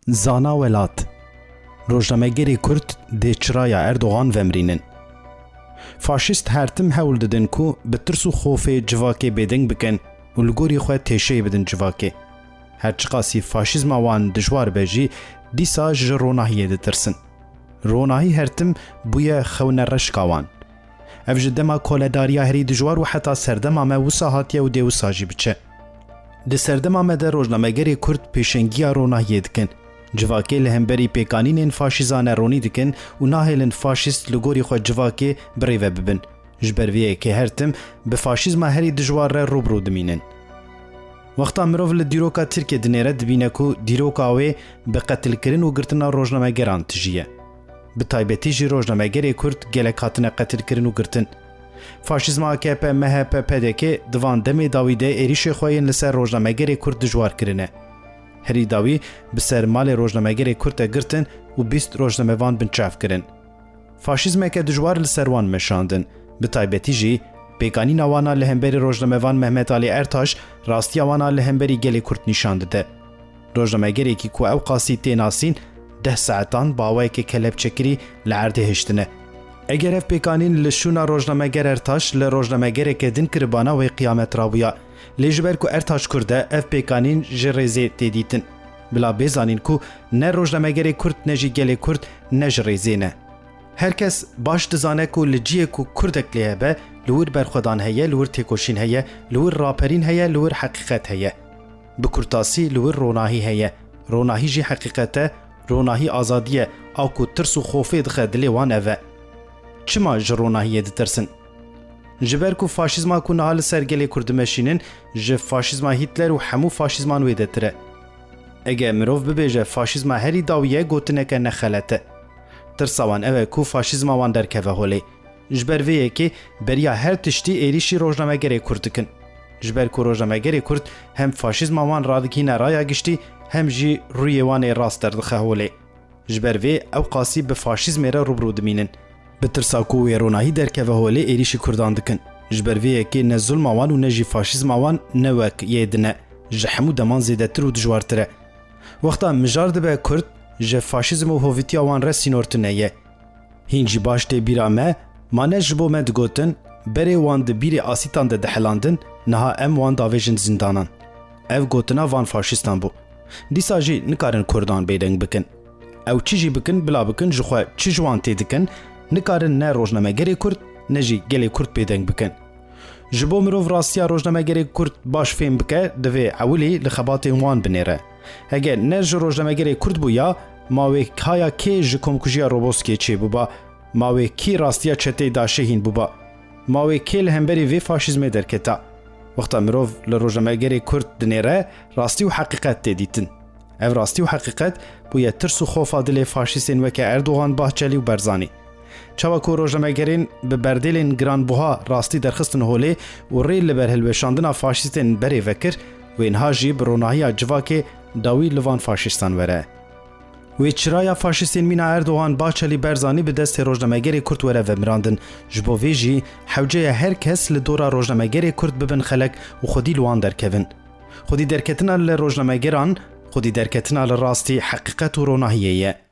Zana welat Rojnamegerê Kurd dê çiraya Erdogan vemrînin. Faşîst hertim hewl didin ku bi tirs û xofê civakê bêdeng bikin û li gorî xwe têşeyê bidin civakê. Her çi qasî faşîzma wan dijwar be jî dîsa ji ronahiyê ditirsin. Ronahî hertim bûye xewne reşka wan. Ev ji dema koledariya herî dijwar û heta serdema me wisa hatiye û dê wisa jî biçe. Di serdema me de Rojnamegerê Kurd pêşengiya ronahiyê dikin. Civakê li hemberî pêkanînên faşîzan ronî dikin û nahêlin faşîst li gorî xwe civakê birêve bibin. Ji ber vê yekê her tim bi faşîzma herî dijwar re rûbirû dimînin. Wexta mirov li dîroka Tirkiye dinêre dibîne ku dîroka wê bi qetilkirin û girtina rojnamegeran tijiye. Bi taybetî jî Rojnamegerê Kurd gelek hatine qetilkirin û girtin. Faşîzma AKP, MHP, PDK divan demê dawî de êrişê xwe yên li ser Rojnamegerê Kurd dijwar kirine. Herî dawî bi ser malê Rojnamegerê Kurd e girtin û 20 rojnamevan binçav kirin. Faşîzmeke dijwar li ser wan meşandin. Bi taybetî jî pêkanîna wana li hemberî rojnamevan Mehmet Alî Ertaş rastiya wana li hemberî gelê Kurd nîşan dide. Rojnamegerekî ku ew qasî tê nasîn 10 saetan bawayekê kelepçekirî li erdê hiştine. Eger ev pêkanîn li şûna Rojnameger Ertaş li rojnamegerekê din kiribana wê qiyamet rabûya. Lê ji ber ku Ertaş Kurd e ev pêkanîn ji rêzê tê dîtin. Bila bêzanîn ku ne Rojnamegerê Kurd ne jî gelê Kurd ne ji rêzê ne. Herkes baş dizane ku li ciyê ku Kurdek lê hebe li wir berxwedan heye, li wir têkoşîn heye, li wir raperîn heye, li wir heqîqet heye. Bi kurtasî li wir ronahî heye. Ronahî jî heqîqet e, ronahî azadî ye, ew ku tirs û xofê dixe dilê wan ev e. Çima ji ronahiyê ditirsin? Ji ber ku faşîzma ku niha li ser gelê Kurd dimeşînin ji faşîzma Hitler û hemû faşîzman wê de tir e. Ege mirov bibêje faşîzma herî dawî ye gotineke nexelet e. Tirsa wan ev e ku faşîzma wan derkeve holê. Ji ber vê yekê beriya her tiştî êrişî Rojnamegerê Kurd dikin. Ji ber ku Rojnamegerê Kurd hem faşîzma wan radikîne raya giştî hem jî rûyê wan ê rast derdixe holê. Ji ber vê ew qasî bi faşîzmê re rûbirû dimînin. Bi tirsa ku wê ronahî derkeve holê êrişî Kurdan dikin. Ji ber vê yekê ne zulma wan û ne jî faşîzma wan ne wek yê dine. Ji hemû deman zêdetir û dijwartir e. Wexta mijar dibe Kurd ji faşîzm û hovîtiya wan re sînortine ye. Hîn jî baş tê bîra me, mane ji bo me digotin, berê wan di bîrê asîtan de dihelandin, niha em wan davêjin zindanan. Ev gotina van faşîstan bû. Dîsa jî nikarin Kurdan bêdeng bikin. Ew çi jî bikin bila bikin ji xwe çi ji wan tê dikin, nikarin ne Rojnamegerê Kurd ne jî gelê Kurd bêdeng bikin. Ji bo mirov rastiya Rojnamegerê Kurd baş fêm bike, divê ewilî li xebatên wan binêre. Hege ne ji Rojnamegerê Kurd bûya, mawê haya kê ji komkujiya Roboskê çêbûba, mawê kî rastiya çetê Daişê hîn bûba, mawê kê li hemberî vê faşîzmê derketa. Wexta mirov li Rojnamegerê Kurd dinêre rastî û heqîqet tê dîtin. Ev rastî û heqîqet bûye tirs û xofa dilê faşîstên weke Erdogan, Bahçelî û Berzanî. Çawa ku Rojnamegerên bi berdêlên giranbuha rastî derxistin holê û rê li ber hilweşandina faşîstên berê vekir, wê niha jî bi ronahiya civakê dawî li van faşîstan were. Wê çiraya faşîstên mîna Erdogan, Bahçelî, Berzanî bi destê Rojnamegerê Kurd were vemirandin. Ji bo vê jî hewceya her kes li dora Rojnamegerê Kurd bibin xelek û xwedî li wan derkevin. Xwedî derketina li Rojnamegeran, xwedî derketina li rastî heqîqet û ronahiyê ye.